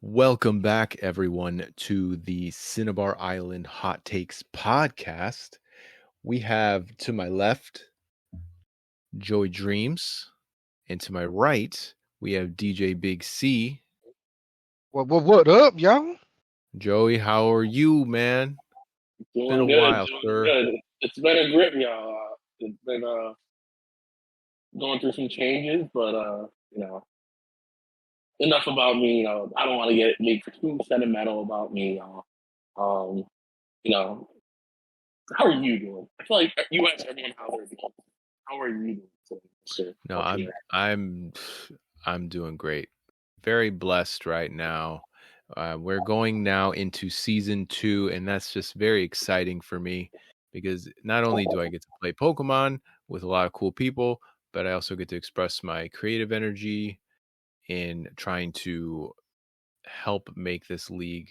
Welcome back, everyone, to the Cinnabar Island Hot Takes podcast. We have to my left JoeyDreams, and to my right we have DJBigC. What up, y'all? Joey, how are you, man? Been a Doing good, while, doing sir. good. It's been a grip, y'all. It's been going through some changes, but enough about me. I don't want to get make too sentimental about me, y'all. Um, you know, how are you doing? I feel like you asked everyone how they're doing. How are you doing today, sir? No, I'm doing great. Very blessed right now. We're going now into season 2, and that's just very exciting for me because not only do I get to play Pokemon with a lot of cool people, but I also get to express my creative energy in trying to help make this league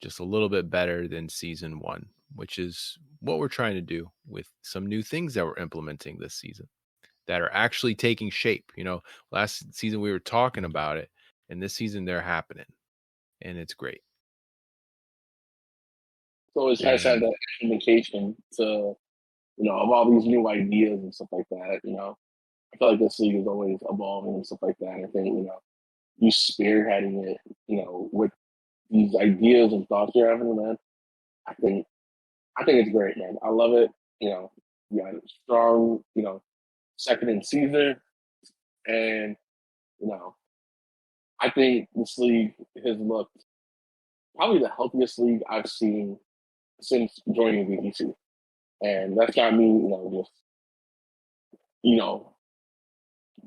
just a little bit better than season 1, which is what we're trying to do with some new things that we're implementing this season that are actually taking shape. Last season we were talking about it, and this season they're happening, and it's great. So it's nice to have that communication to, of all these new ideas and stuff like that. I feel like this league is always evolving and stuff like that. I think, you spearheading it, with these ideas and thoughts you're having, man. I think it's great, man. I love it. You got a strong, second in season, and I think this league has looked probably the healthiest league I've seen since joining VGC, and that's got me, just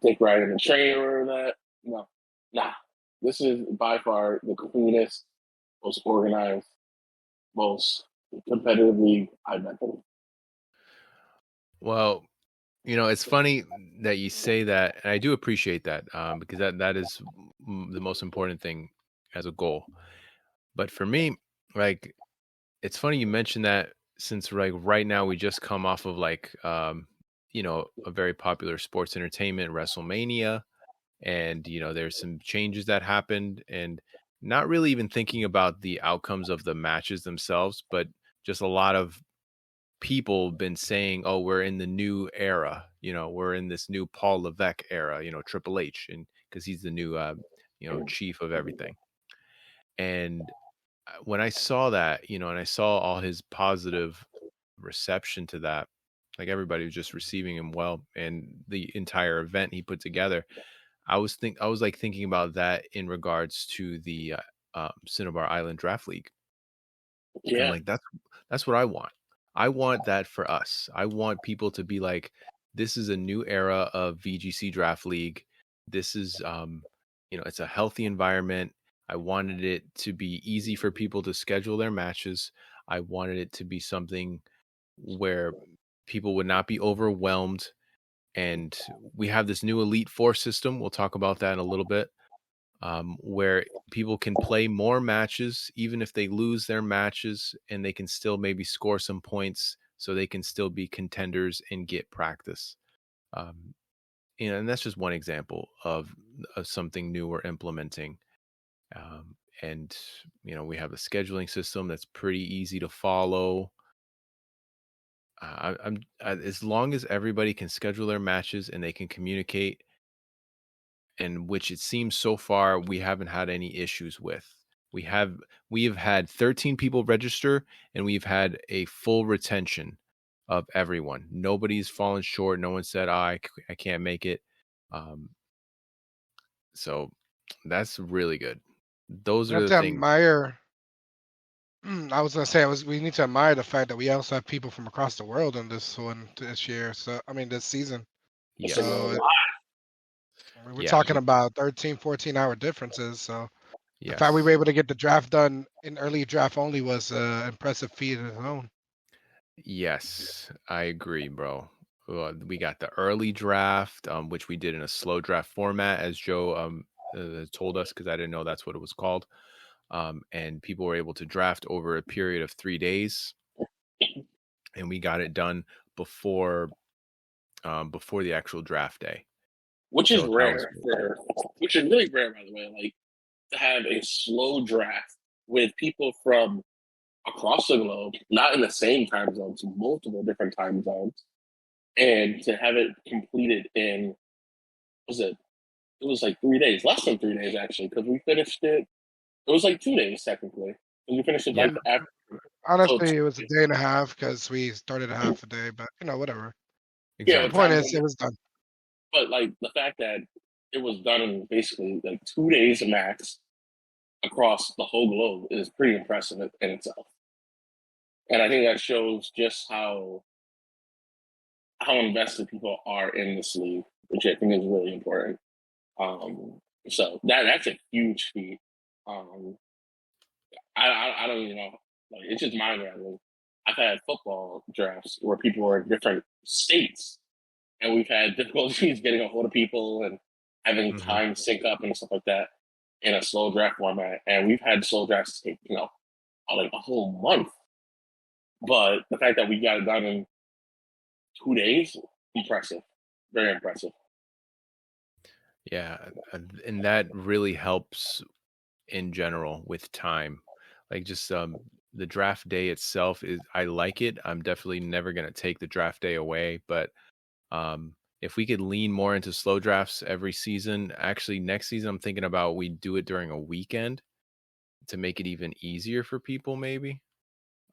take right in the train or that. Nah, this is by far the cleanest, most organized, most competitive league I've been in. Well, it's funny that you say that, and I do appreciate that because that is the most important thing as a goal. But for me, like, it's funny you mentioned that since like right now we just come off of a very popular sports entertainment, WrestleMania, and there's some changes that happened, and not really even thinking about the outcomes of the matches themselves, but just a lot of people been saying, oh, we're in the new era, we're in this new Paul Levesque era, Triple H, and because he's the new chief of everything. And when I saw that, and I saw all his positive reception to that, like everybody was just receiving him well, and the entire event he put together, I was like thinking about that in regards to the Cinnabar Island Draft League. Yeah. And like that's what I want. I want that for us. I want people to be like, this is a new era of VGC Draft League. This is it's a healthy environment. I wanted it to be easy for people to schedule their matches. I wanted it to be something where people would not be overwhelmed. And we have this new Elite Four system. We'll talk about that in a little bit, where people can play more matches, even if they lose their matches, and they can still maybe score some points so they can still be contenders and get practice. And that's just one example of something new we're implementing. And we have a scheduling system that's pretty easy to follow. As long as everybody can schedule their matches and they can communicate, and which it seems so far we haven't had any issues with. We have had 13 people register, and we've had a full retention of everyone. Nobody's fallen short. No one said, I can't make it. So that's really good. Those You are have the to things. admire. I was gonna say, we need to admire the fact that we also have people from across the world in this one this year. So I mean, this season. Yes. So we're Yeah. talking about 13, 14-hour differences. So the Yes. fact we were able to get the draft done in early draft only was an impressive feat in its own. Yes, I agree, bro. We got the early draft, which we did in a slow draft format, as Joe told us, because I didn't know that's what it was called. And people were able to draft over a period of 3 days, and we got it done before the actual draft day, which is rare. Which is really rare, by the way. Like, to have a slow draft with people from across the globe, not in the same time zones, multiple different time zones, and to have it completed in, was it? It was like 3 days, less than 3 days actually, because we finished it. It was like 2 days technically, and we finished it Yeah. like after. Honestly, it was a day and a half because we started a half a day, but whatever. Yeah, The Exactly. point is, it was done. but like the fact that it was done in basically like 2 days max across the whole globe is pretty impressive in itself. And I think that shows just how invested people are in this league, which I think is really important. So that's a huge feat. I don't even know. Like, it's just mind-boggling. I've had football drafts where people were in different states, and we've had difficulties getting a hold of people and having time sync up and stuff like that in a slow draft format. And we've had slow drafts take, like a whole month. But the fact that we got it done in 2 days, impressive. Very impressive. Yeah, and that really helps in general with time. Like, just the draft day itself is, I like it. I'm definitely never going to take the draft day away, but if we could lean more into slow drafts every season, actually next season I'm thinking about we do it during a weekend to make it even easier for people maybe.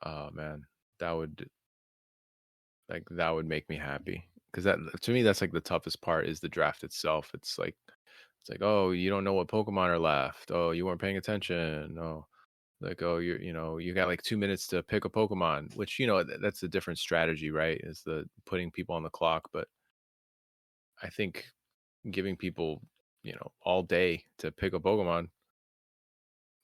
Oh man, that would make me happy, because that, to me, that's like the toughest part is the draft itself. It's like, oh, you don't know what Pokemon are left. Oh, you weren't paying attention. Oh, like, oh, you got like 2 minutes to pick a Pokemon, which, that's a different strategy, right? Is the putting people on the clock. But I think giving people, all day to pick a Pokemon,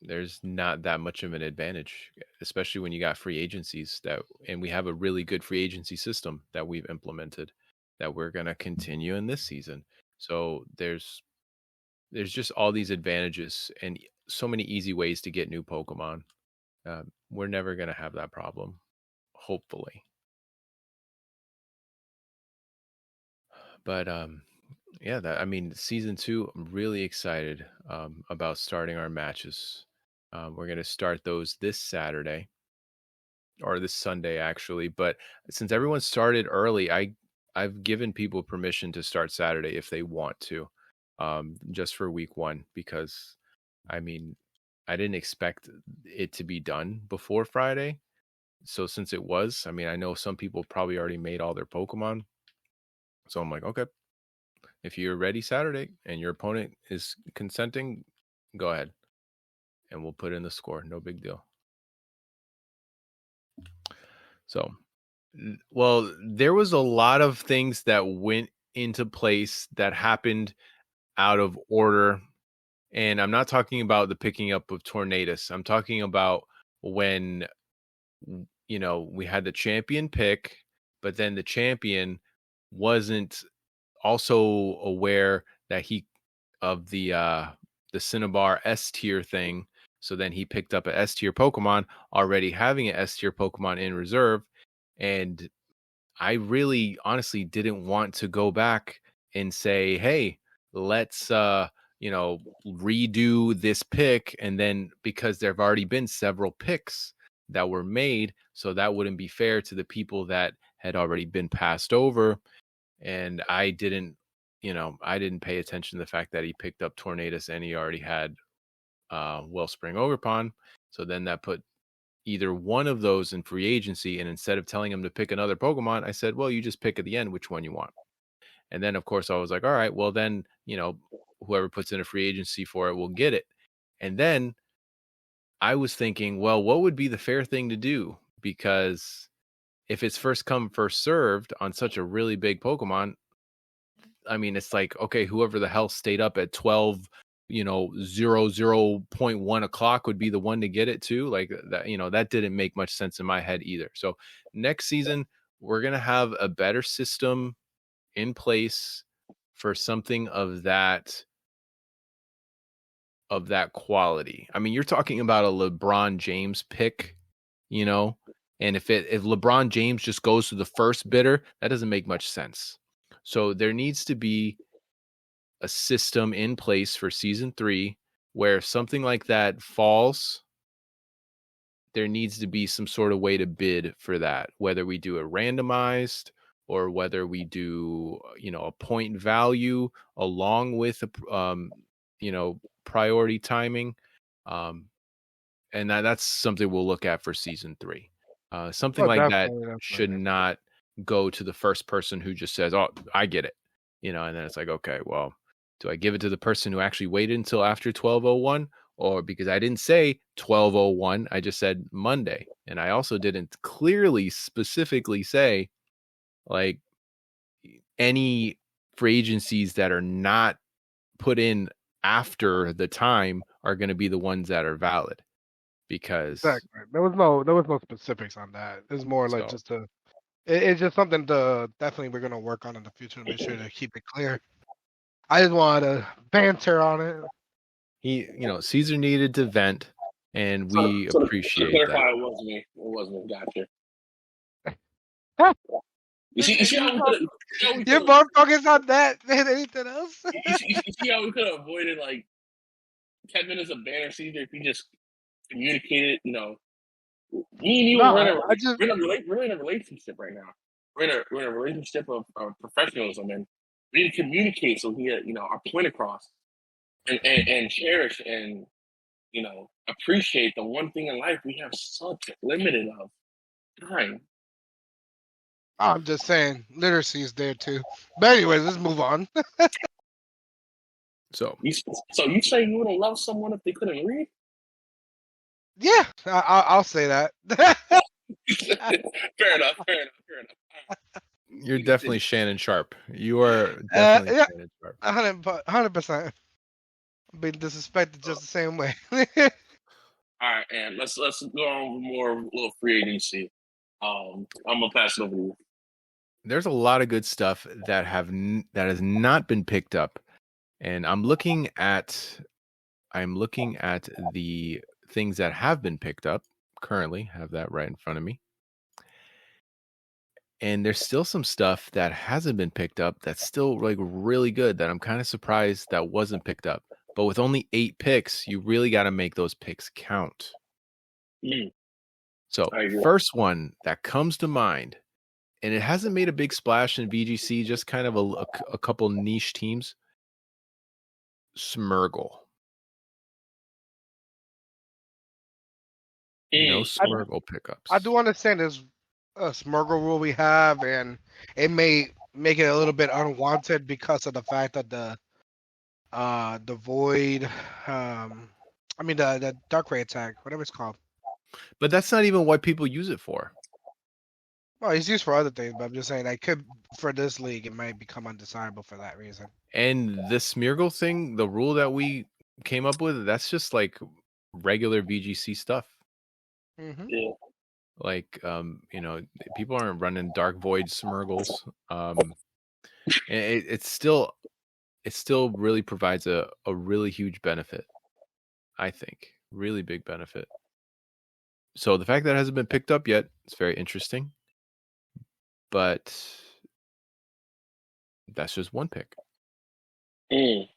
there's not that much of an advantage, especially when you got free agencies and we have a really good free agency system that we've implemented that we're going to continue in this season. So there's just all these advantages and so many easy ways to get new Pokemon. We're never going to have that problem, hopefully. But yeah, season 2, I'm really excited about starting our matches. We're going to start those this Saturday, or this Sunday actually. But since everyone started early, I've given people permission to start Saturday if they want to, just for week 1, because I didn't expect it to be done before Friday. So since it was, I know some people probably already made all their Pokemon. So I'm like, okay, if you're ready Saturday and your opponent is consenting, go ahead. And we'll put in the score. No big deal. So, well, there was a lot of things that went into place that happened out of order. And I'm not talking about the picking up of Tornadus. I'm talking about when, we had the champion pick, but then the champion wasn't also aware that of the Cinnabar S tier thing. So then he picked up a S tier Pokemon, already having an S tier Pokemon in reserve. And I really honestly didn't want to go back and say, hey, let's redo this pick. And then, because there have already been several picks that were made, so that wouldn't be fair to the people that had already been passed over. And I didn't pay attention to the fact that he picked up Tornadus and he already had Wellspring Ogerpon. So then that put either one of those in free agency. And instead of telling him to pick another Pokemon, I said, well, you just pick at the end which one you want. And then, of course, I was like, all right, well, then, whoever puts in a free agency for it will get it. And then I was thinking, well, what would be the fair thing to do? Because if it's first come, first served on such a really big Pokemon, it's like, okay, whoever the hell stayed up at 12, 0.1 o'clock would be the one to get it too. Like that, that didn't make much sense in my head either. So next season, we're going to have a better system in place for something of that quality. You're talking about a LeBron James pick, and if LeBron James just goes to the first bidder, that doesn't make much sense. So there needs to be a system in place for season 3 where something like that falls, there needs to be some sort of way to bid for that, whether we do a randomized or whether we do, a point value along with priority timing. And that's something we'll look at for season 3. Something like that should not go to the first person who just says, "Oh, I get it," and then it's like, okay, well, do I give it to the person who actually waited until after 12:01, or because I didn't say 12:01, I just said Monday, and I also didn't clearly specifically say like any free agencies that are not put in after the time are going to be the ones that are valid. Because exactly. There was no specifics on that. It's more like it's just something to definitely we're gonna work on in the future to make sure to keep it clear. I just wanted to banter on it. Caesar needed to vent, and we appreciate to clarify, that. It wasn't me. It wasn't me. Gotcha. You see how we could have... You're more focused on that than anything else. you see how we could have avoided like 10 minutes of banner Caesar if we just communicated, me and you, we're in a relationship right now. We're in a relationship of professionalism, and we need to communicate so we get, our point across and cherish and, appreciate the one thing in life we have such limited of time. I'm just saying, literacy is there too. But anyways, let's move on. So you say you wouldn't love someone if they couldn't read? Yeah, I'll say that. Fair enough. You're definitely Shannon Sharp. You are definitely Shannon Sharp. 100%. Being disrespected just the same way. All right, and let's go on more little free agency. I'm gonna pass it over to you. There's a lot of good stuff that has not been picked up, and I'm looking at the things that have been picked up currently. Have that right in front of me. And there's still some stuff that hasn't been picked up that's still like really good that I'm kind of surprised that wasn't picked up. But with only 8 picks, you really got to make those picks count. So first one that comes to mind, and it hasn't made a big splash in VGC, just kind of a couple niche teams. Smurgle. No Smurgle pickups. I do understand there's a Smurgle rule we have, and it may make it a little bit unwanted because of the fact that the void, the dark ray attack, whatever it's called. But that's not even what people use it for. Well, it's used for other things, but I'm just saying, for this league, it might become undesirable for that reason. And the Smurgle thing, the rule that we came up with, that's just like regular VGC stuff. Mm-hmm. Yeah. Like, people aren't running Dark Void Smurgles. It still really provides a really huge benefit. I think really big benefit. So the fact that it hasn't been picked up yet, it's very interesting. But that's just one pick. There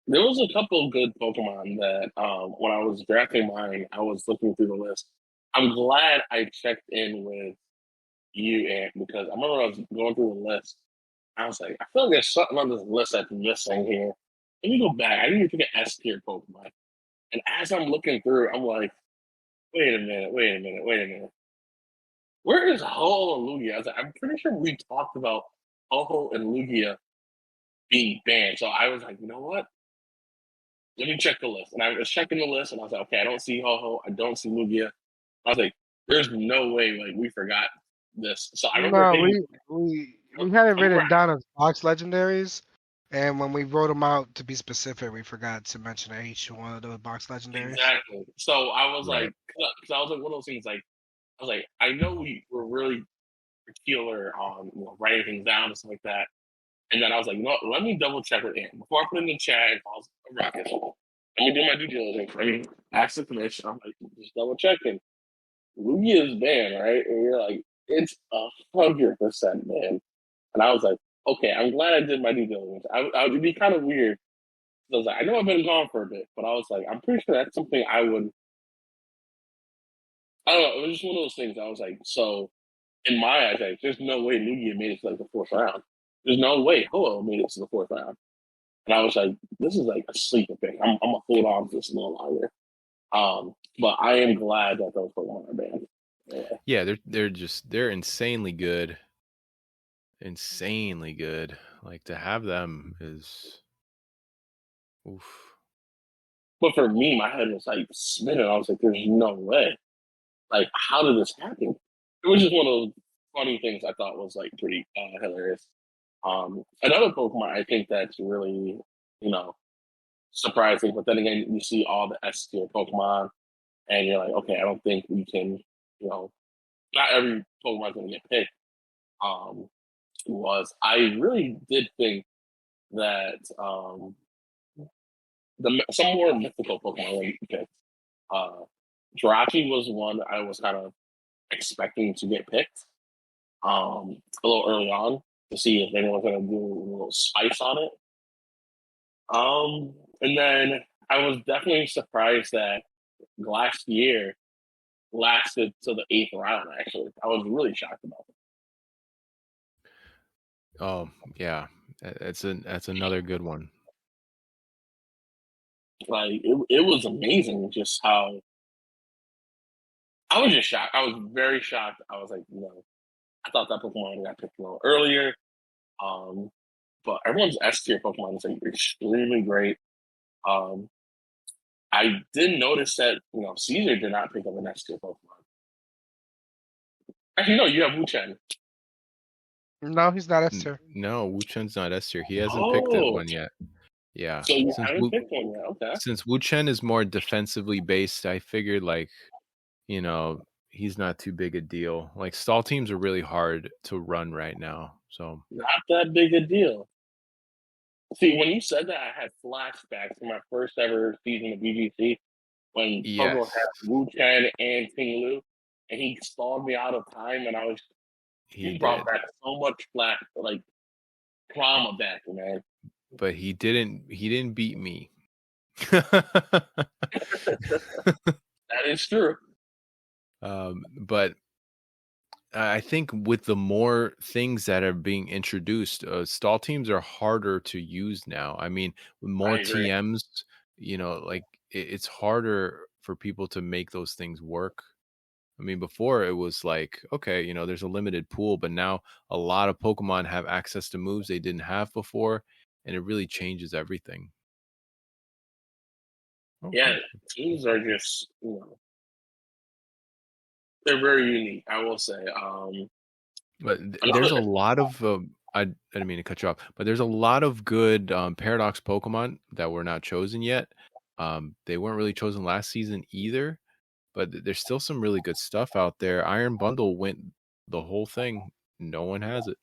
was a couple of good Pokemon that when I was drafting mine, I was looking through the list. I'm glad I checked in with you, Ant, because I remember I was going through the list. I was like, I feel like there's something on this list that's missing here. Let me go back. I didn't even pick an S-tier Pokemon. And as I'm looking through, I'm like, wait a minute. Where is Ho and Lugia? I was like, I'm pretty sure we talked about Ho and Lugia being banned. So I was like, you know what? Let me check the list. And I was checking the list, and I was like, okay, I don't see Ho, I don't see Lugia. I was like, there's no way like we forgot this. So I remember we had it written down as box legendaries, and when we wrote them out to be specific, we forgot to mention each one of those box legendaries. Exactly. So I was like, because I was like one of those things like, I was like, I know we were really particular on writing things down and stuff like that. And then I was like, let me double check with Ant before I put in the chat and cause a rocket. Let me do my due diligence. I mean, ask the commission. I'm like, just double checking. Lugia is banned, right? And you're like, it's 100% banned. And I was like, okay, I'm glad I did my due diligence. It would be kind of weird So I was like, I know I've been gone for a bit, but I was like, I'm pretty sure that's something I would. I don't know. It was just one of those things. I was like, so in my eyes, like, there's no way Lugia made it to like the fourth round. There's no way Ho made it to the fourth round. And I was like, this is like a sleeper pick. I'm gonna hold on to this a little longer. But I am glad that those Pokemon are banned. Yeah, they're insanely good. Insanely good. Like, to have them is oof. But for me, my head was like spinning. I was like, there's no way. Like, how did this happen? It was just one of those funny things I thought was like pretty hilarious. Another Pokemon I think that's really, surprising, but then again, you see all the S tier Pokemon, and you're like, okay, I don't think we can, not every Pokemon's going to get picked. I really did think that some more mythical Pokemon would be picked. Jirachi was one I was kind of expecting to get picked a little early on to see if anyone's going to do a little spice on it. And then I was definitely surprised that Glacier lasted to the 8th round. Actually, I was really shocked about it. Oh yeah, that's another good one. Like it was amazing just how I was just shocked. I was very shocked. I was like, I thought that Pokemon got picked a little earlier. But everyone's S tier Pokemon is like extremely great. I did notice that Caesar did not pick up an S tier Pokemon. Actually, no, you have Wu-Chen. No, he's not S tier. No, Wu-Chen's not S tier. He hasn't picked it one yet. Yeah. So you haven't picked one yet, okay. Since Wu-Chen is more defensively based, I figured he's not too big a deal. Like, stall teams are really hard to run right now. So not that big a deal. See, when you said that, I had flashbacks to my first ever season of BGC when Pogo had Wu-Chen and Ting Lu, and he stalled me out of time, and he brought back so much trauma back, man. But he didn't beat me. That is true. But I think with the more things that are being introduced, stall teams are harder to use now. I mean, with more TMs, it's harder for people to make those things work. I mean, before it was like, okay, there's a limited pool, but now a lot of Pokemon have access to moves they didn't have before, and it really changes everything. Okay. Yeah, teams are just, they're very unique, I will say. But there's a lot of, I didn't mean to cut you off, but there's a lot of good Paradox Pokemon that were not chosen yet. They weren't really chosen last season either, but there's still some really good stuff out there. Iron Bundle went the whole thing. No one has it.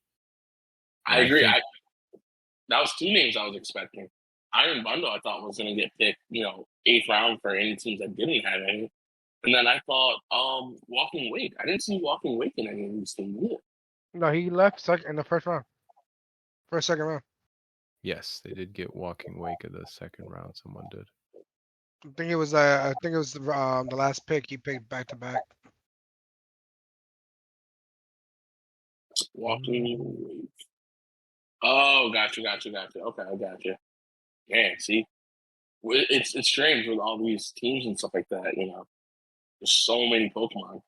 And I agree. That was 2 names I was expecting. Iron Bundle I thought was going to get picked, 8th round for any teams that didn't have any. And then I thought Walking Wake. I didn't see Walking Wake in any of these teams either. No, he left in the first round. Second round. Yes, they did get Walking Wake in the second round. Someone did. I think it was the last pick he picked back to back. Walking Wake. Oh, gotcha. Okay, I gotcha. Man, see, it's strange with all these teams and stuff like that. There's so many Pokemon.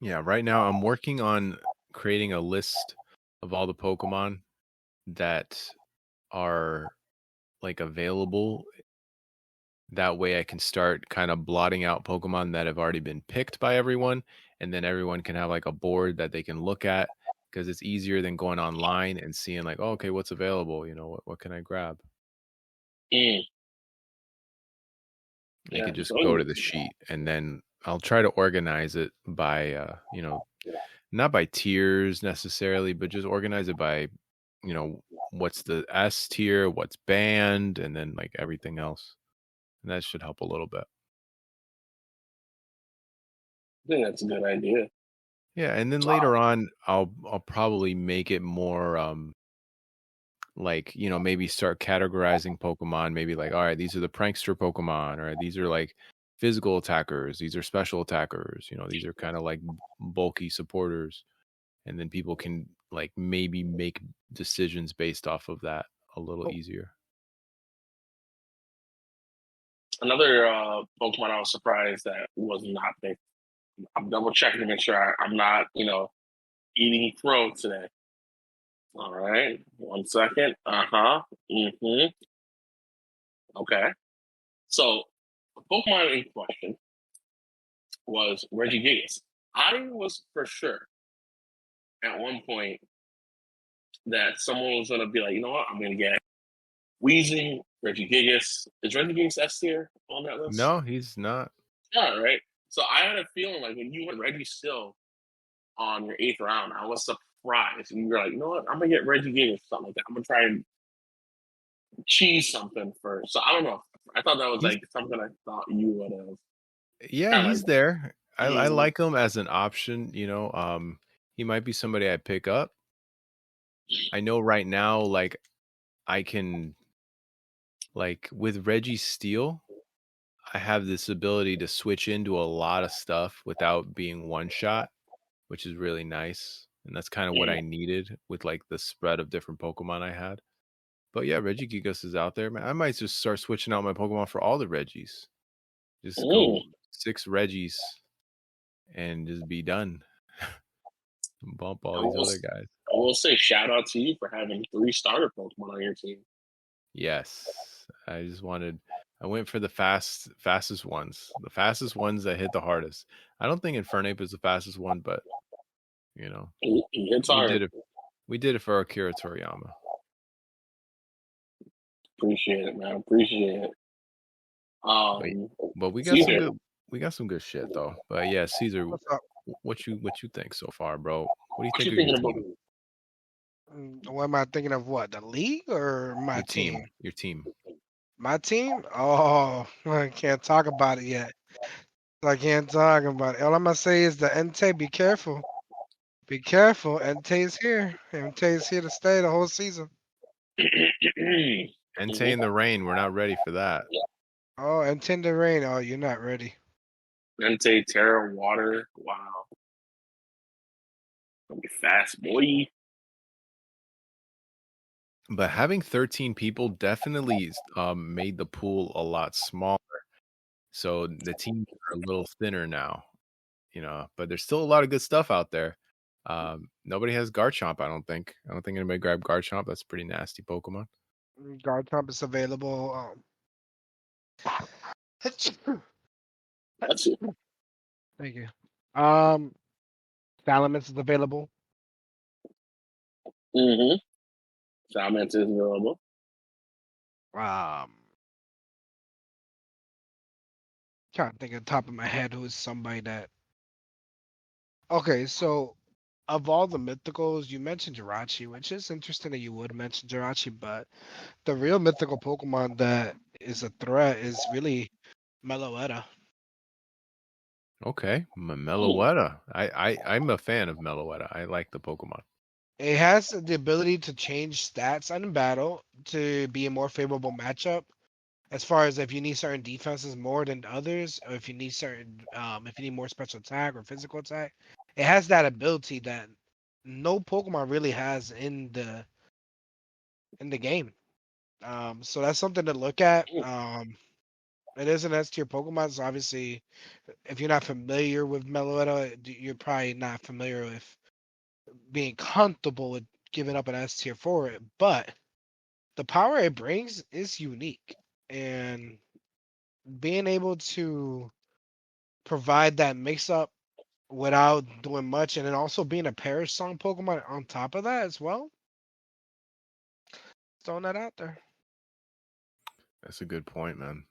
Yeah, right now I'm working on creating a list of all the Pokemon that are available. That way I can start kind of blotting out Pokemon that have already been picked by everyone, and then everyone can have a board that they can look at, because it's easier than going online and seeing oh, okay, what's available, what can I grab. You could just go to the sheet, and then I'll try to organize it by not by tiers necessarily, but just organize it by what's the S tier, what's banned, and then everything else. And that should help a little bit. I think that's a good idea. Yeah, and then later on, I'll probably make it more like, you know, maybe start categorizing Pokemon, maybe like, all right, these are the prankster Pokemon, or these are like physical attackers, these are special attackers, you know, these are kind of like bulky supporters. And then people can like maybe make decisions based off of that a little easier. Another Pokemon I was surprised that was not picked. I'm double checking to make sure I'm not, you know, eating crow today. All right, 1 second. Okay. So, the Pokemon in question was Regigigas. I was for sure at one point that someone was going to be like, you know what, I'm going to get Weezing, Regigigas. Is Regigigas S tier on that list? No, he's not. Yeah, right. So I had a feeling like when you went Reggie still on your 8th round, I was surprised. And you were like, you know what, I'm going to get Regigigas or something like that. I'm going to try and cheese something first. So I don't know. I thought that was like something I thought you would have. Yeah, he's there. I Mhm. like him as an option, you know. He might be somebody I pick up. I know right now, like I can, like with Reggie Steele, I have this ability to switch into a lot of stuff without being one shot, which is really nice. And that's kind of what I needed with like the spread of different Pokemon I had. But yeah, Regigigas is out there, man. I might just start switching out my Pokemon for all the Reggies. Just go 6 Reggies and just be done. Bump all these other guys. I will say shout out to you for having 3 starter Pokemon on your team. Yes. I went for the fastest ones. The fastest ones that hit the hardest. I don't think Infernape is the fastest one, but you know. We did it for Akira Toriyama. Appreciate it, man. Appreciate it. But we got some good shit though. But yeah, Caesar, what you think so far, bro? What do you think of your team? What am I thinking of? What, the league or my team? Your team. My team? Oh, I can't talk about it yet. I can't talk about it. All I'm gonna say is the Entei, be careful. Be careful. Entei is here. Entei is here to stay the whole season. Entei in the rain. We're not ready for that. Oh, Entei in the rain. Oh, you're not ready. Entei, Terra, Water. Wow. Gonna be fast, boy. But having 13 people definitely made the pool a lot smaller. So the teams are a little thinner now, you know, but there's still a lot of good stuff out there. Nobody has Garchomp, I don't think. I don't think anybody grabbed Garchomp. That's a pretty nasty Pokemon. Garchomp is available. That's it. Thank you. Salamence is available. Salamence is available. Trying to think of the top of my head who is somebody that. Okay, so of all the mythicals, you mentioned Jirachi, which is interesting that you would mention Jirachi, but the real mythical Pokemon that is a threat is really Meloetta. Okay, Meloetta. I'm a fan of Meloetta. I like the Pokemon. It has the ability to change stats in battle to be a more favorable matchup. As far as if you need certain defenses more than others, or if you need if you need more special attack or physical attack, it has that ability that no Pokemon really has in the game. So that's something to look at. It is an S tier Pokemon, so obviously, if you're not familiar with Meloetta, you're probably not familiar with being comfortable with giving up an S tier for it. But the power it brings is unique, and being able to provide that mix up without doing much, and then also being a Perish Song Pokemon on top of that as well. Throwing that out there. That's a good point, man.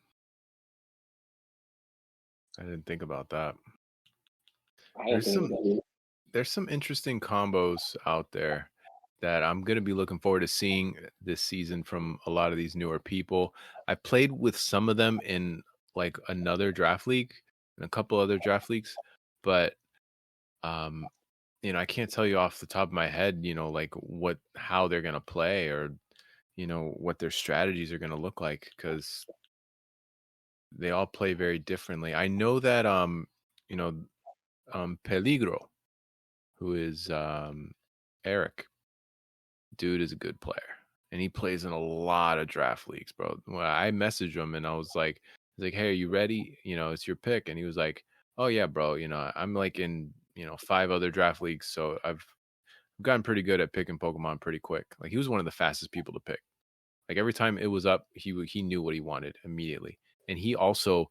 I didn't think about that. There's some interesting combos out there that I'm going to be looking forward to seeing this season from a lot of these newer people. I played with some of them in like another draft league and a couple other draft leagues, but you know, I can't tell you off the top of my head, you know, like how they're going to play or what their strategies are going to look like, because they all play very differently. I know that Peligro, who is Eric, dude is a good player, and he plays in a lot of draft leagues, bro. Well, I messaged him and I was like, hey, are you ready? It's your pick. And he was like, oh yeah, bro, I'm like in 5 other draft leagues, so I've gotten pretty good at picking Pokemon pretty quick. Like, he was one of the fastest people to pick. Like, every time it was up, he knew what he wanted immediately. And he also,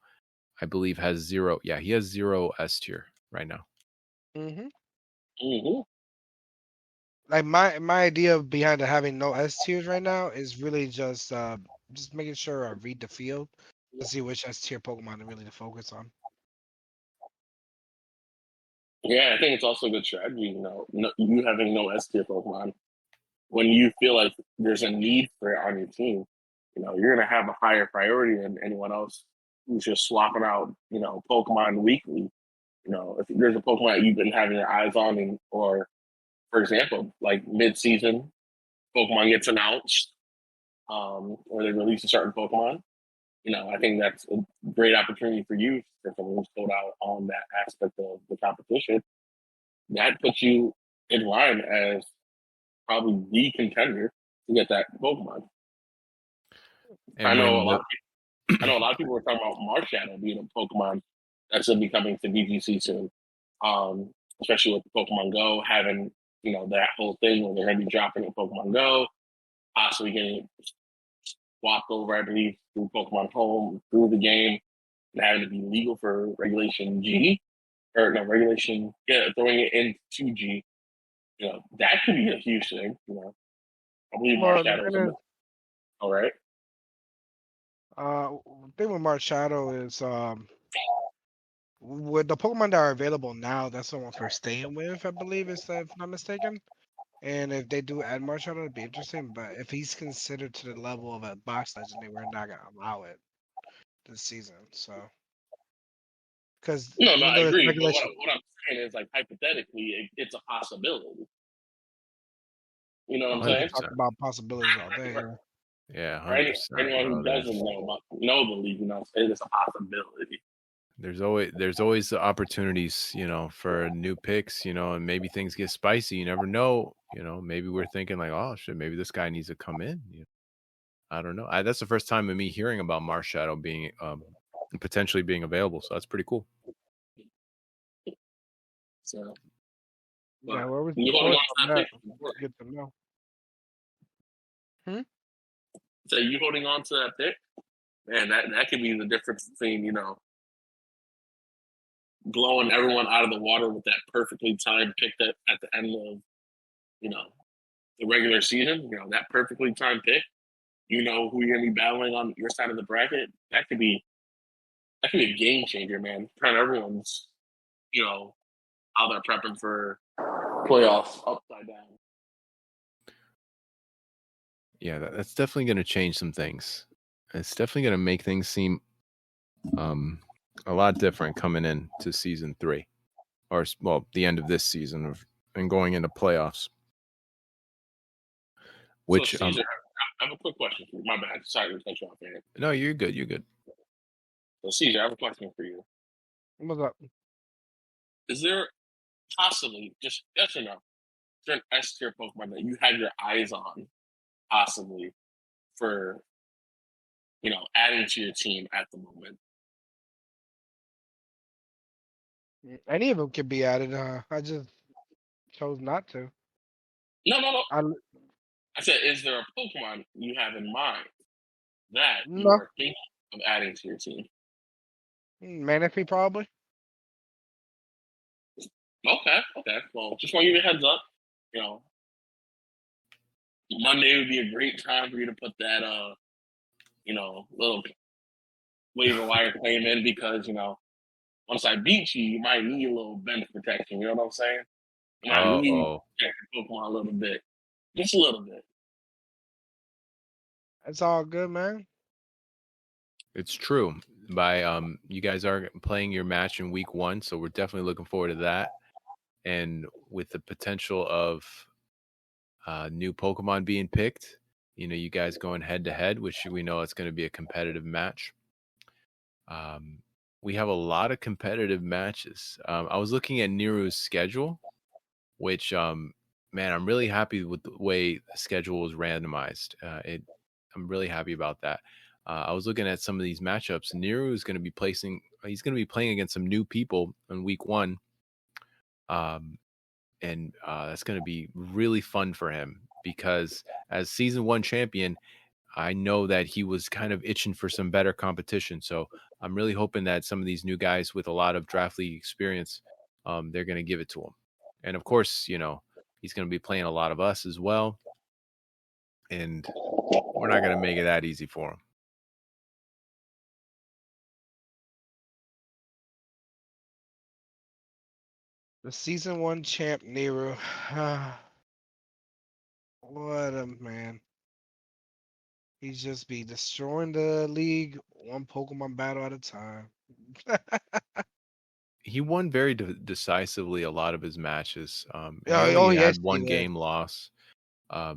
I believe, has 0. Yeah, he has 0 S tier right now. Like my idea behind having no S tiers right now is really just making sure I read the field to see which S tier Pokemon to really focus on. Yeah, I think it's also a good strategy. You having no S tier Pokemon, when you feel like there's a need for it on your team, you're gonna have a higher priority than anyone else who's just swapping out, Pokemon weekly. If there's a Pokemon that you've been having your eyes on, or for example, like mid-season, Pokemon gets announced, or they release a certain Pokemon, I think that's a great opportunity for you, for someone who's sold out on that aspect of the competition. That puts you in line as probably the contender to get that Pokemon. And I know a lot of people were talking about Marshadow being a Pokemon that's going to be coming to BGC soon, especially with Pokemon Go having that whole thing where they're going to be dropping in Pokemon Go, possibly getting swapped over, I believe, through Pokemon Home, through the game, and having to be legal for Regulation G, or no, Regulation, throwing it into G. That could be a huge thing. I believe Marshadow is all right. The thing with Marshadow is with the Pokemon that are available now, that's the one for staying with, I believe, if I'm not mistaken. And if they do add Marshadow, it'd be interesting. But if he's considered to the level of a box legendary, we're not gonna allow it this season. So, because no, I agree. But what I'm saying is, like, hypothetically, it's a possibility. You know what I'm saying? Talk about possibilities all day. Yeah, 100%. For anyone who doesn't know the league, it's a possibility. There's always the opportunities, for new picks, and maybe things get spicy. You never know. Maybe we're thinking like, oh shit, maybe this guy needs to come in. I don't know. That's the first time of me hearing about Marshadow being potentially being available. So that's pretty cool. So yeah, where was you holding on to that? Good to know. So you holding on to that pick? Man, that could be the difference between, blowing everyone out of the water with that perfectly timed pick that at the end of, the regular season, that perfectly timed pick, who you're going to be battling on your side of the bracket. That could be a game changer, man. Turn everyone's, how they're prepping for playoffs upside down. Yeah, that's definitely going to change some things. It's definitely going to make things seem a lot different coming into season 3, or the end of this season and going into playoffs. Which so Caesar, I have a quick question for you. My bad. Sorry to cut you off, man. No, you're good. You're good. So Caesar, I have a question for you. What's up? Is there possibly, just yes or no, is there an S tier Pokemon that you have your eyes on, possibly, for adding to your team at the moment? Any of them could be added. I just chose not to. No. I said, is there a Pokemon you have in mind that you are thinking of adding to your team? Manaphy, probably. Okay. Well, just want to give you a heads up. Monday would be a great time for you to put that, little waiver wire claim in, because, once I beat you, you might need a little bench protection. You know what I'm saying? You might need to protect your Pokemon a little bit. Just a little bit. It's all good, man. It's true. You guys are playing your match in week 1, so we're definitely looking forward to that. And with the potential of new Pokemon being picked, you guys going head to head, which we know it's going to be a competitive match. We have a lot of competitive matches. I was looking at Neru's schedule, which, man, I'm really happy with the way the schedule was randomized. I'm really happy about that. I was looking at some of these matchups. Neru is going to be he's going to be playing against some new people in week 1. And that's going to be really fun for him because as season 1 champion, I know that he was kind of itching for some better competition. So I'm really hoping that some of these new guys with a lot of draft league experience, they're going to give it to him. And of course, he's going to be playing a lot of us as well. And we're not going to make it that easy for him. The season 1 champ, Neru. What a man. He's just be destroying the league one Pokemon battle at a time. He won very decisively a lot of his matches. He had one game loss,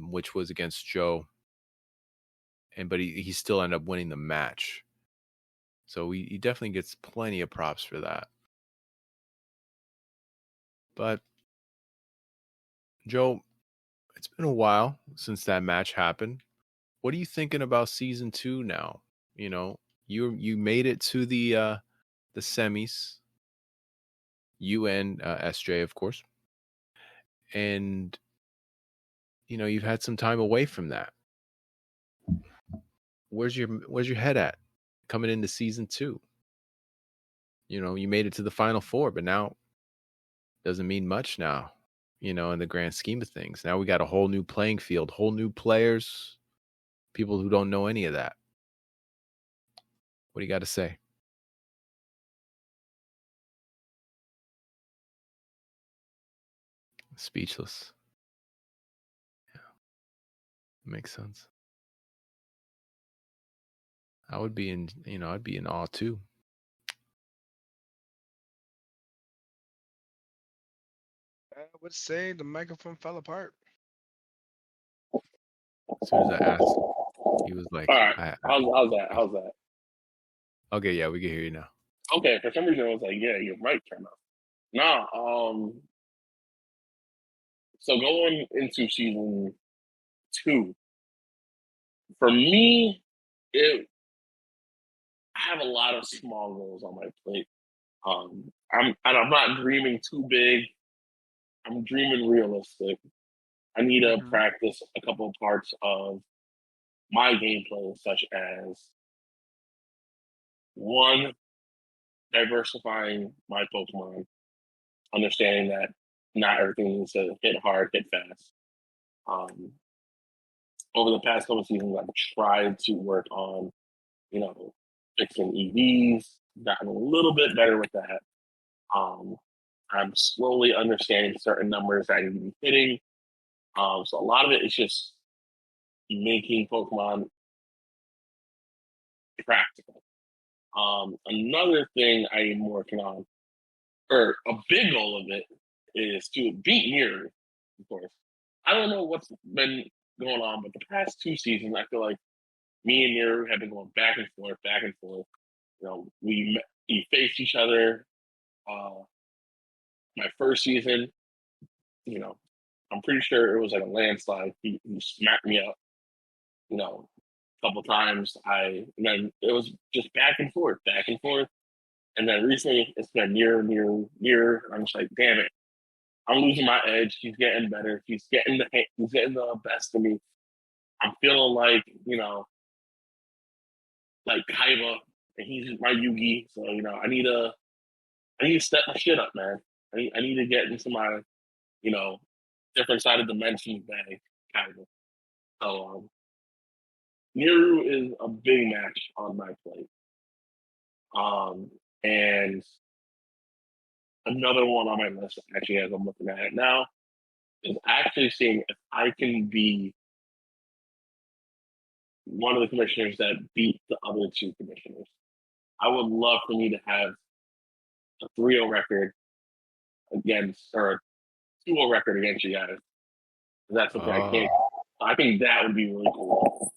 which was against Joe. But he still ended up winning the match. So he definitely gets plenty of props for that. But Joe, it's been a while since that match happened. What are you thinking about season 2 now? You made it to the semis. You and SJ, of course. And you've had some time away from that. Where's your head at coming into season 2? You made it to the Final Four, but now doesn't mean much now, in the grand scheme of things. Now we got a whole new playing field, whole new players, people who don't know any of that. What do you got to say? Speechless. Yeah. Makes sense. I would be I'd be in awe too. I would say the microphone fell apart. As soon as I asked, he was like, all right. How's that? Okay, yeah, we can hear you now. Okay, for some reason I was like, yeah, your mic turned off. Nah, so going into season 2, for me, I have a lot of small goals on my plate. I'm not dreaming too big. I'm dreaming realistic. I need to practice a couple of parts of my gameplay, such as 1, diversifying my Pokemon, understanding that not everything needs to hit hard, hit fast. Over the past couple of seasons, I've tried to work on, fixing EVs, gotten a little bit better with that. I'm slowly understanding certain numbers that I need to be hitting. So a lot of it is just making Pokemon practical. Another thing I am working on, or a big goal of it, is to beat Neru, of course. I don't know what's been going on, but the past 2 seasons, I feel like me and Neru have been going back and forth, back and forth. We faced each other my first season. I'm pretty sure it was like a landslide. He smacked me up, a couple times. And then it was just back and forth. And then recently it's been near. I'm just like, damn it. I'm losing my edge. He's getting better. He's getting the best of me. I'm feeling like, like Kaiba, and he's my Yugi. So, I need to step my shit up, man. I need to get into my, different side of dimensions bag, kind of. So, Neru is a big match on my plate. And another one on my list, actually, as I'm looking at it now, is actually seeing if I can be one of the commissioners that beat the other 2 commissioners. I would love for me to have a 3-0 record against, or a 2-0 record against you guys. That's something I can't I think that would be really cool.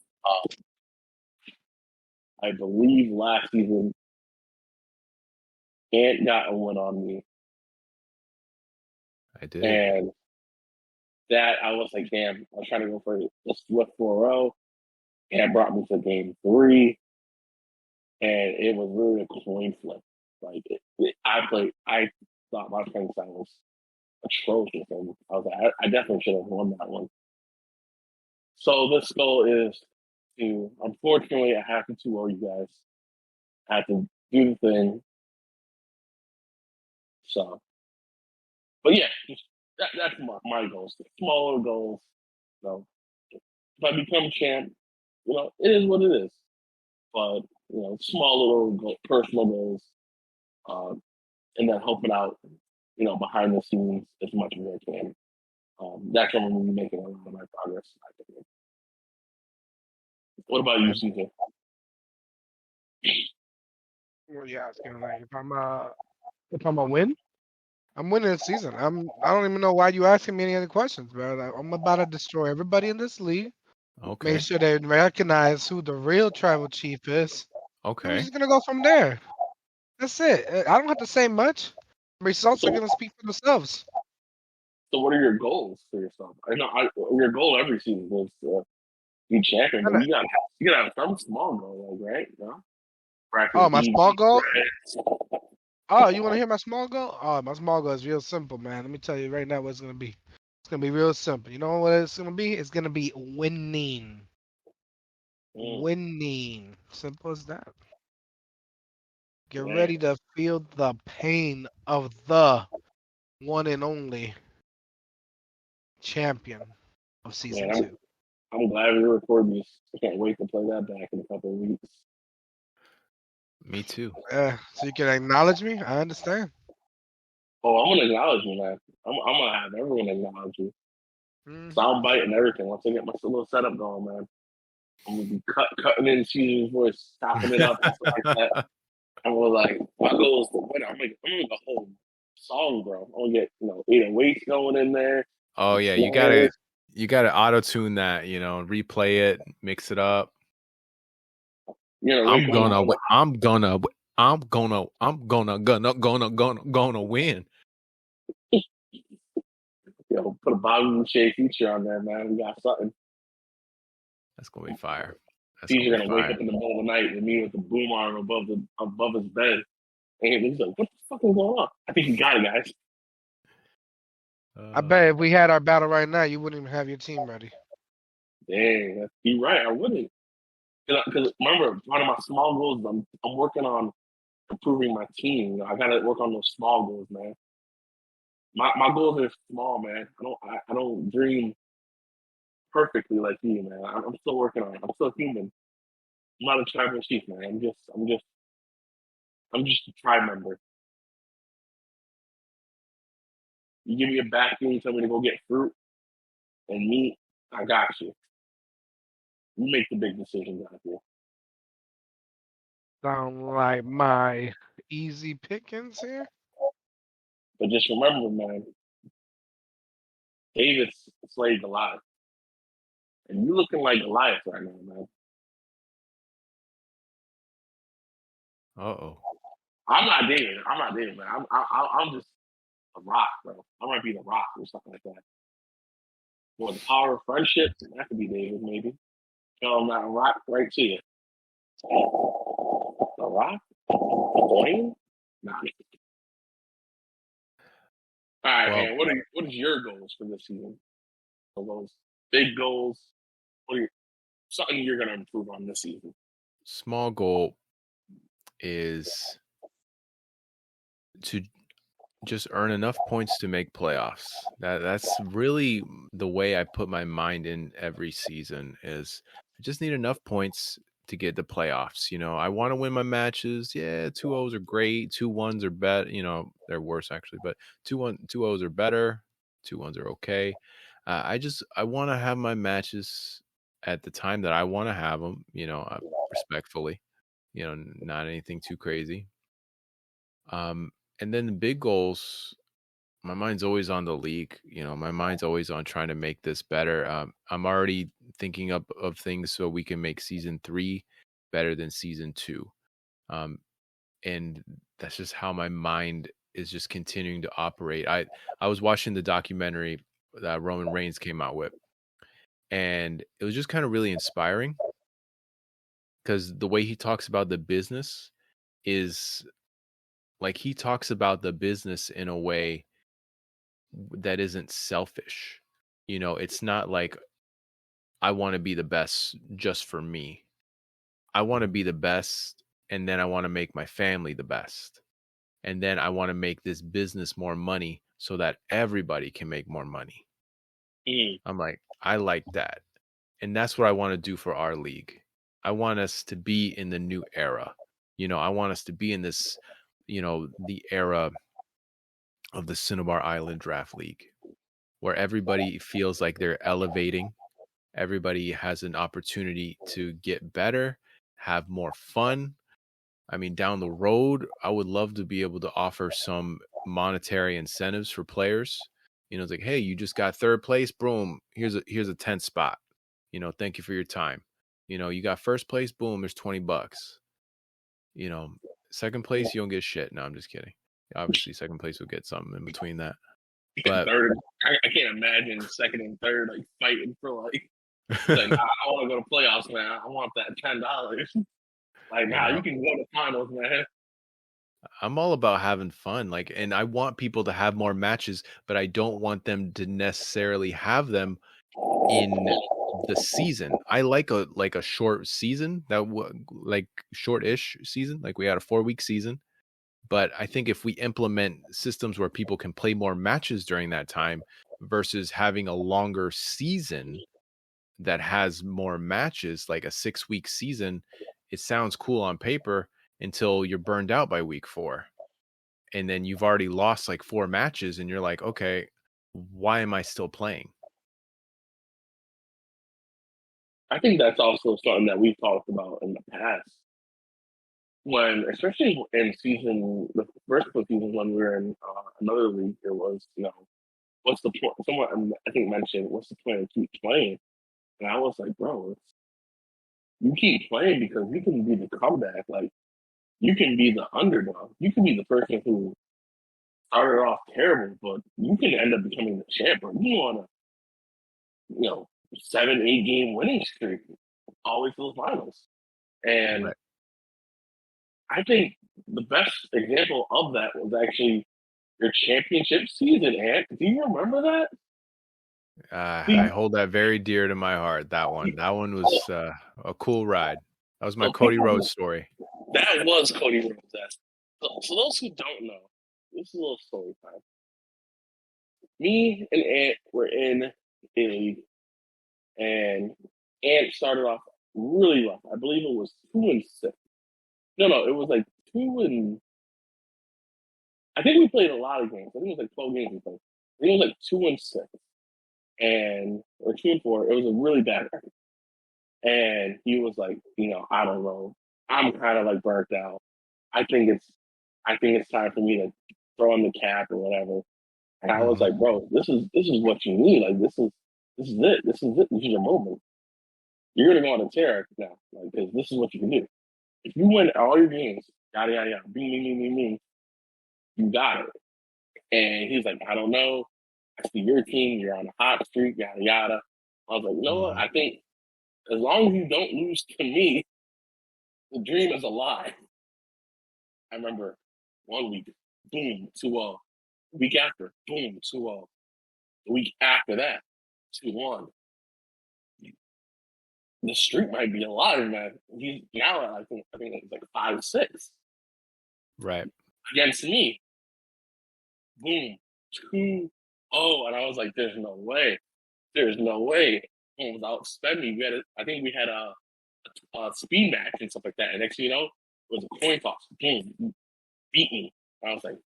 I believe last season, Ant got a win on me. I did. And that, I was like, damn, I was trying to go for the Swift 4-0. Ant brought me to game 3. And it was really a coin flip. Like, I thought my playing style was atrocious. And I was like, I definitely should have won that one. So this goal is to, unfortunately, I have to 2-0 you guys. I have to do the thing. So, but yeah, that's my goals. Smaller goals. So, if I become champ, it is what it is. But, small little personal goals. And then helping out, behind the scenes as much as I can. That's when I'm going to be making a lot of my progress. What about you, CJ? Well, yeah, it's kind of like if I'm a win, I'm winning the season. I don't even know why you asking me any other questions, bro. I'm about to destroy everybody in this league. Okay. Make sure they recognize who the real tribal chief is. Okay. We're just gonna go from there. That's it. I don't have to say much. Results are gonna speak for themselves. So, what are your goals for yourself? I know your goal every season is to be champion, but you gotta have some small goal, right? No? Oh, my small goal. Oh, you want to hear my small goal? Oh, my small goal is real simple, man. Let me tell you right now what it's gonna be. It's gonna be real simple. You know what it's gonna be? It's gonna be winning. Winning. Simple as that. Get ready to feel the pain of the one and only champion of season 2. I'm glad we recorded this. I can't wait to play that back in a couple of weeks. Me too. So you can acknowledge me? I understand. Oh, I'm gonna acknowledge you, man. I'm gonna have everyone acknowledge you. Soundbite and everything. Once I get my little setup going, man, I'm gonna be cutting in Caesar's voice, stopping it up, and stuff like that. And we're like, my goal is to win. I'm gonna make a whole song, bro. I'm gonna get 808s going in there. Oh yeah, you gotta auto tune that. Replay it, mix it up. I'm gonna win. Yo, put a Bobby Boucher feature on there, man. We got something. That's gonna be fire. He's gonna wake up in the middle of the night with me with the boom arm above his bed, and he's like, "What the fuck is going on?" I think he got it, guys. I bet if we had our battle right now, you wouldn't even have your team ready. Dang, you're right. I wouldn't. Because remember, one of my small goals, I'm working on improving my team. I gotta work on those small goals, man. My goals are small, man. I don't dream perfectly like you, man. I'm still working on it. I'm still human. I'm not a tribal chief, man. I'm just a tribe member. You give me a vacuum, tell me to go get fruit and meat, I got you. You make the big decisions out here. Sound like my easy pickings here? But just remember, man, David slayed Goliath. And you looking like Goliath right now, man. Uh-oh. I'm not David, man. I'm just a rock, bro. I might be the rock or something like that. Well, the power of friendship, that could be David, maybe. Tell him that rock right to you. The rock? Dwayne? Nah. All right, man. What is your goals for this season? Those big goals. Something you're gonna improve on this season? Small goal is to just earn enough points to make playoffs. That's really the way I put my mind in every season. Is I just need enough points to get the playoffs. I want to win my matches. Yeah, 2-0s are great. 2-1s are better. They're worse actually, but 2-0s are better. 2-1s are okay. I want to have my matches at the time that I want to have them. Respectfully. Not anything too crazy. And then the big goals my mind's always on the league. My mind's always on trying to make this better. I'm already thinking of things so we can make season 3 better than season 2. And that's just how my mind is just continuing to operate. I was watching the documentary that Roman Reigns came out with, and it was just kind of really inspiring because the way he talks about the business is like he talks about the business in a way that isn't selfish. It's not like I want to be the best just for me. I want to be the best, and then I want to make my family the best. And then I want to make this business more money so that everybody can make more money. I'm like, I like that. And that's what I want to do for our league. I want us to be in the new era. I want us to be in this, the era of the Cinnabar Island Draft League, where everybody feels like they're elevating. Everybody has an opportunity to get better, have more fun. I mean, down the road, I would love to be able to offer some monetary incentives for players. It's like, hey, you just got 3rd place, boom, here's a 10th spot. Thank you for your time. You got 1st place, boom, there's $20. 2nd place, you don't get shit. No, I'm just kidding. Obviously, 2nd place will get something in between that. But third, I can't imagine 2nd and 3rd like fighting for like nah, I want to go to playoffs, man. I want that $10. Like, nah, you can go to finals, man. I'm all about having fun. Like, and I want people to have more matches, but I don't want them to necessarily have them in the season. I like a short season, like short-ish season. Like we had a 4-week season. But I think if we implement systems where people can play more matches during that time versus having a longer season that has more matches, like a 6-week season, it sounds cool on paper until you're burned out by week 4. And then you've already lost like 4 matches and you're like, okay, why am I still playing? I think that's also something that we've talked about in the past. When, especially in the first couple seasons when we were in another league, it was, what's the point? Someone I think mentioned, what's the point of keep playing? And I was like, bro, you keep playing because you can be the comeback. Like, you can be the underdog. You can be the person who started off terrible, but you can end up becoming the champ. Or you want a, 7-8 game winning streak all the way to the finals. And Right. I think the best example of that was actually your championship season, Ant. Do you remember that? I hold that very dear to my heart. That one was a cool ride. That was my Cody Rhodes story. That was Cody Rhodes. So those who don't know, this is a little story time. Me and Ant were in a league, and Ant started off really rough. I believe it was 2-6. No, it was like 2 and. I think we played a lot of games. I think it was like 12 games we played. I think it was like 2-6, or 2-4. It was a really bad record. And he was like, I don't know. I'm kind of like burnt out. I think it's time for me to throw in the cap or whatever. And I was like, bro, this is what you need. Like, this is it. This is your moment. You're gonna go on a tear now, like, because this is what you can do. If you win all your games, yada yada yada, bing, you got it. And he's like, I don't know. I see your team. You're on a hot streak, yada yada. I was like, you know what? I think as long as you don't lose to me, the dream is alive. I remember one week, boom, 2-0. The week after, boom, 2-0. The week after that, 2-1. The streak might be alive, man. He's now at, I think it's like 5-6. Right. Against me. Boom, 2-0. And I was like, there's no way. There's no way. And without spending, I think we had a speed match and stuff like that. And next thing you know, it was a coin toss. Boom, beat me. And I was like,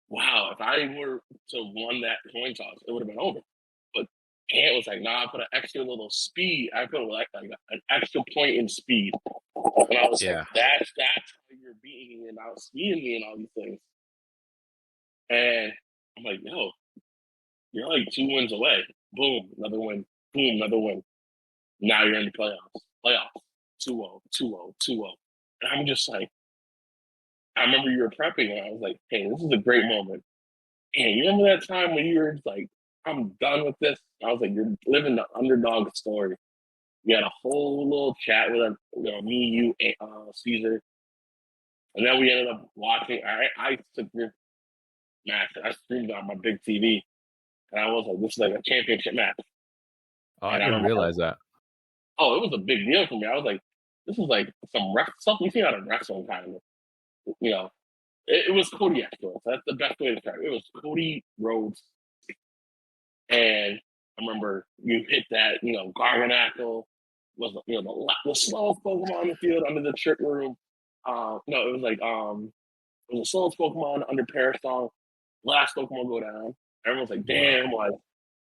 wow, if I were to won that coin toss, it would have been over. But Ant was like, nah, I put an extra little speed. I put like an extra point in speed. And I was like, that's how you're beating me and outspeeding me and all these things. And I'm like, yo, you're like 2 wins away. Boom, another win. Boom, another win. Now you're in the playoffs. Playoffs. 2-0, 2-0, 2-0. And I'm just like, I remember you were prepping, and I was like, hey, this is a great moment. And you remember that time when you were like, I'm done with this? I was like, you're living the underdog story. We had a whole little chat with me, you, Caesar. And then we ended up watching. I took your match. I streamed it on my big TV. And I was like, this is like a championship match. Oh, I didn't realize that. Oh, it was a big deal for me. I was like, this is like some stuff you see out of wrestling kind of. You know, it was Cody afterwards. That's the best way to describe it. It was Cody Rhodes. And I remember you hit that, Garganackle was, the slowest Pokemon in the field under the trick room. No, it was like, it was the slowest Pokemon under Parasol. Last Pokemon go down. Everyone's like, damn, like,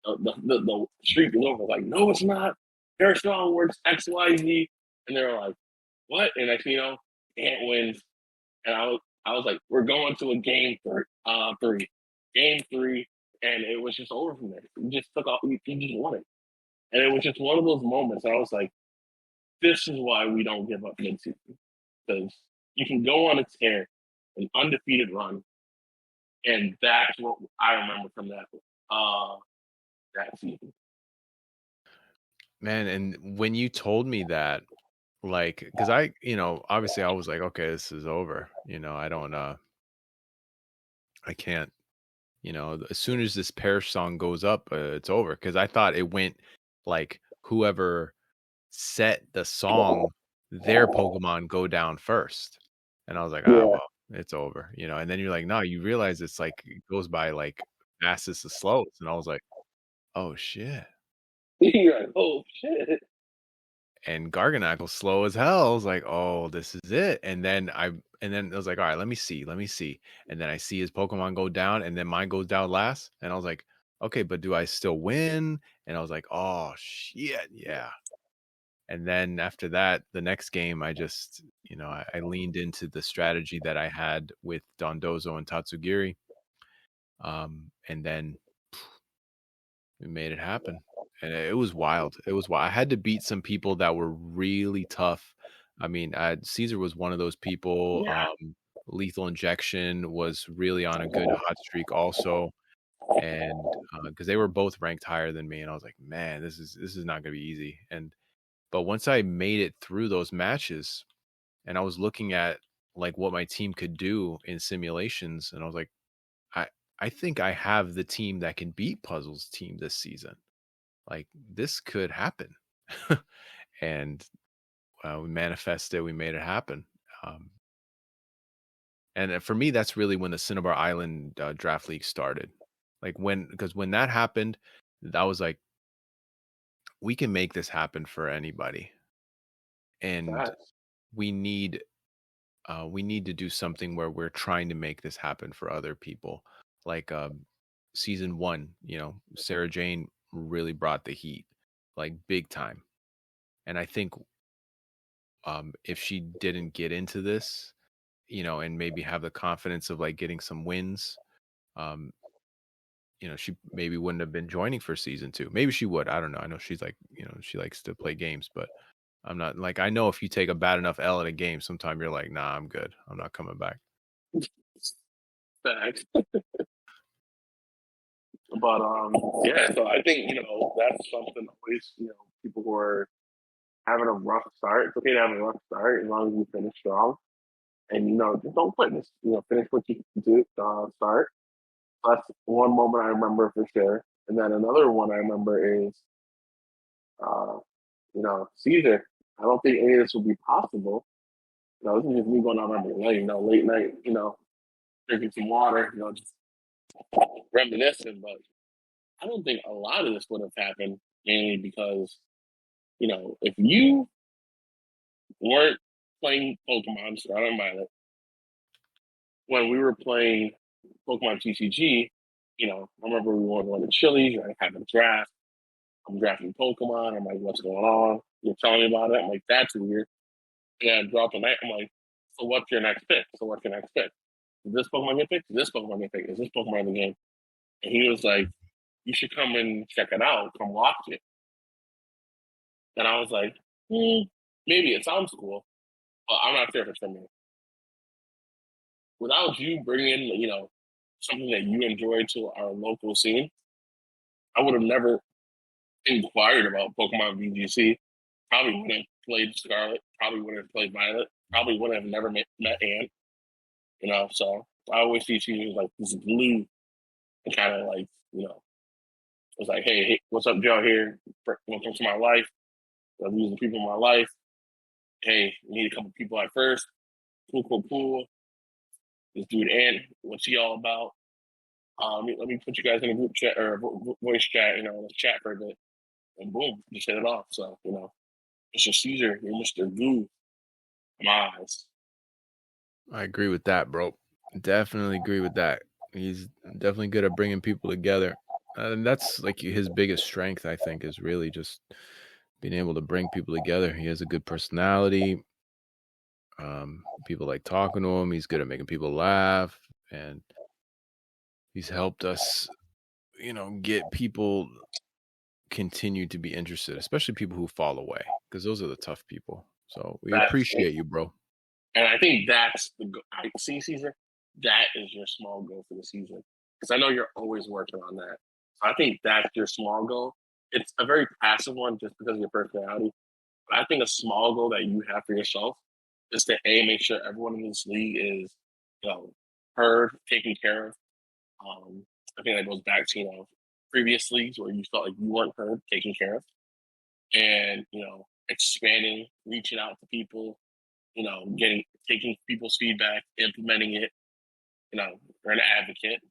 the streak is over. Like, no, it's not. Parasol works X, Y, Z. And they were like, what? And next thing you know, Ant wins. And I was like, we're going to a game 3. Game 3. And it was just over from there. You just took off. You just won it. And it was just one of those moments. I was like, this is why we don't give up mid-season. Because you can go on a tear, an undefeated run. And that's what I remember from that season. Man, and when you told me that, like, because I, obviously I was like, okay, this is over. I can't, as soon as this Perish song goes up, it's over. Because I thought it went like whoever set the song, their Pokemon go down first. And I was like, well, it's over, and then you're like, no, you realize it's like, it goes by like fastest to slowest. And I was like, oh shit. You're like, oh shit. And Garganackle slow as hell. I was like, oh, this is it. And then I was like, all right, let me see. And then I see his Pokemon go down, and then mine goes down last. And I was like, okay, but do I still win? And I was like, oh shit, yeah. And then after that, the next game, I just, I leaned into the strategy that I had with Dondozo and Tatsugiri. And then we made it happen. And it was wild. I had to beat some people that were really tough. I mean, Caesar was one of those people. Yeah. Lethal Injection was really on a good hot streak also. And because they were both ranked higher than me. And I was like, man, this is not going to be easy. But once I made it through those matches and I was looking at like what my team could do in simulations, and I was like, I think I have the team that can beat Puzzle's team this season. Like, this could happen. And we manifested, we made it happen. And for me, that's really when the Cinnabar Island draft league started. Like because when that happened, I was like, we can make this happen for anybody. And we need to do something where we're trying to make this happen for other people. Like season 1, Sarah Jane really brought the heat, like big time. And I think if she didn't get into this, and maybe have the confidence of like getting some wins, she maybe wouldn't have been joining for season 2. Maybe she would. I don't know. I know she's like, she likes to play games, but I'm not like, I know if you take a bad enough L at a game, sometime you're like, nah, I'm good. I'm not coming back. Facts. But yeah, so I think that's something always people who are having a rough start. It's okay to have a rough start as long as you finish strong, and just don't quit. Just finish what you do. Start. That's one moment I remember for sure. And then another one I remember is, Caesar. I don't think any of this would be possible. This is just me going out on my lane, late night, drinking some water, just reminiscing. But I don't think a lot of this would have happened, mainly because, if you weren't playing Pokemon Scarlet and Violet, when we were playing Pokemon TCG, I remember we were going to Chili's, having a draft. I'm drafting Pokemon. I'm like, what's going on? You're telling me about it. I'm like, that's weird. And I drop the night. I'm like, so what's your next pick? Is this Pokemon get picked? Is this Pokemon get picked? Is this Pokemon in the game? And he was like, "You should come and check it out. Come watch it." And I was like, maybe it sounds cool, but I'm not sure if it's for me. Without you bringing, something that you enjoy to our local scene, I would have never inquired about Pokemon VGC. Probably wouldn't have played Scarlet. Probably wouldn't have played Violet. Probably wouldn't have never met Anne. So I always see she was like this glue and kind of like, it was like, hey, what's up, Joe? Here, welcome to my life. These are the people in my life. Hey, we need a couple people at first. Cool. This dude, Ann, what's he all about? Let me put you guys in a group chat or voice chat, let's chat for a bit. And boom, just hit it off. So, Mr. Caesar, you're Mr. Goo in my eyes. I agree with that, bro. Definitely agree with that. He's definitely good at bringing people together. And that's like his biggest strength, I think, is really just being able to bring people together. He has a good personality. People like talking to him. He's good at making people laugh. And he's helped us, get people continue to be interested, especially people who fall away, because those are the tough people. So we appreciate you, bro. And I think that's I see, Caesar, that is your small goal for the season. Because I know you're always working on that. So I think that's your small goal. It's a very passive one just because of your personality. But I think a small goal that you have for yourself is to make sure everyone in this league is, heard, taken care of. I think that goes back to, previous leagues where you felt like you weren't heard, taken care of. And, expanding, reaching out to people, taking people's feedback, implementing it, you're an advocate,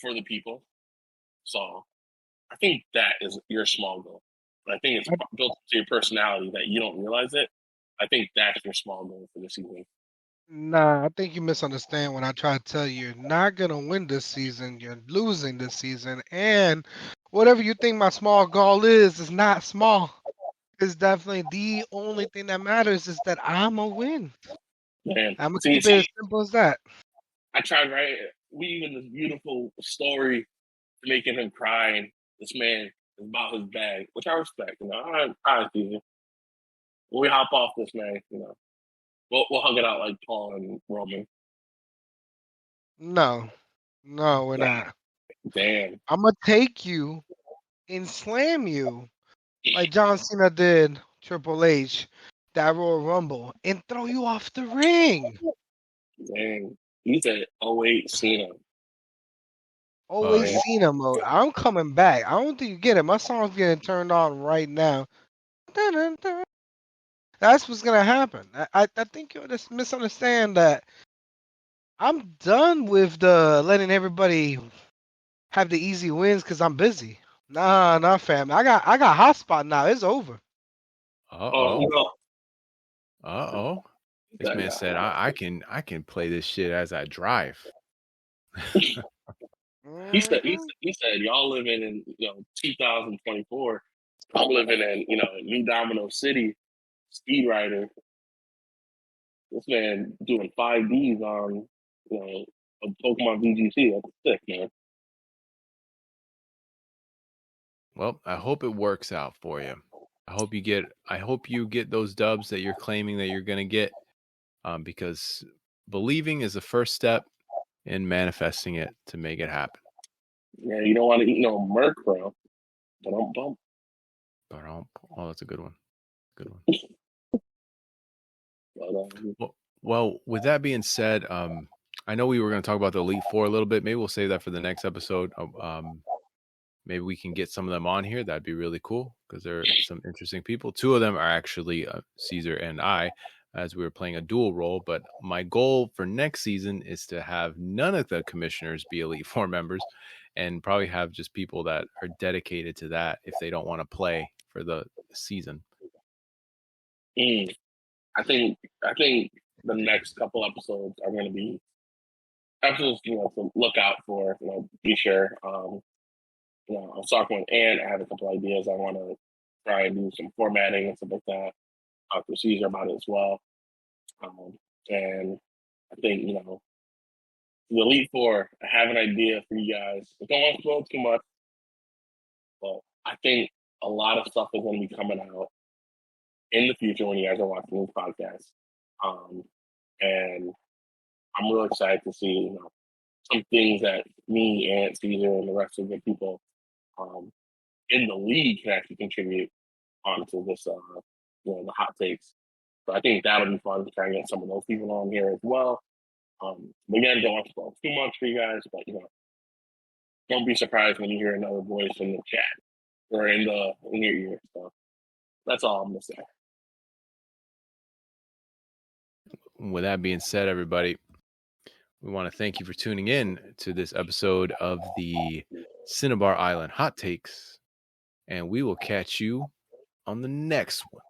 for the people. So I think that is your small goal. But I think it's built into your personality that you don't realize it. I think that's your small goal for the season. Nah, I think you misunderstand when I try to tell you you're not going to win this season. You're losing this season. And whatever you think my small goal is not small. It's definitely the only thing that matters is that I'm a win. Man, I'm going to keep it as simple as that. I tried weaving this beautiful story to making him cry, and this man is about his bag, which I respect. I see you. When we hop off this, man, we'll hug it out like Paul and Roman. No, we're not. Damn. I'm going to take you and slam you like John Cena did Triple H, that Royal Rumble, and throw you off the ring. Dang. You said 08 Cena. Always Cena mode. I'm coming back. I don't think you get it. My song's getting turned on right now. Dun-dun-dun. That's what's gonna happen. I think you'll just misunderstand that I'm done with the letting everybody have the easy wins because I'm busy. Nah, fam. I got hotspot now. It's over. This man said I can play this shit as I drive. He said y'all living in 2024. I'm living in New Domino City, Speed Rider. This man doing 5Ds on a Pokemon VGC. That's sick, man. Well, I hope it works out for you. I hope you get those dubs that you're claiming that you're gonna get. Because believing is the first step in manifesting it to make it happen. Yeah, you don't want to eat no Merc, bro. Bump. Oh, that's a good one. Good one. Well, with that being said, I know we were going to talk about the Elite Four a little bit. Maybe we'll save that for the next episode. Maybe we can get some of them on here. That'd be really cool because they're some interesting people. Two of them are actually Caesar and I, as we were playing a dual role. But my goal for next season is to have none of the commissioners be Elite Four members and probably have just people that are dedicated to that if they don't want to play for the season. I think the next couple episodes are going to be episodes, to look out for. Be sure. I was talking with Ann. I have a couple ideas. I want to try and do some formatting and stuff like that. Talk to Caesar about it as well. And I think the Elite Four, I have an idea for you guys. I don't want to spoil too much, but I think a lot of stuff is going to be coming out in the future when you guys are watching these podcasts. And I'm really excited to see, some things that me, Ant, Caesar, and the rest of the people in the league can actually contribute onto this, the hot takes. So I think that'll be fun to try and get some of those people on here as well. Again, don't want to spoil too much for you guys, but don't be surprised when you hear another voice in the chat or in your ear. So that's all I'm gonna say. With that being said, everybody, we want to thank you for tuning in to this episode of the Cinnabar Island Hot Takes, and we will catch you on the next one.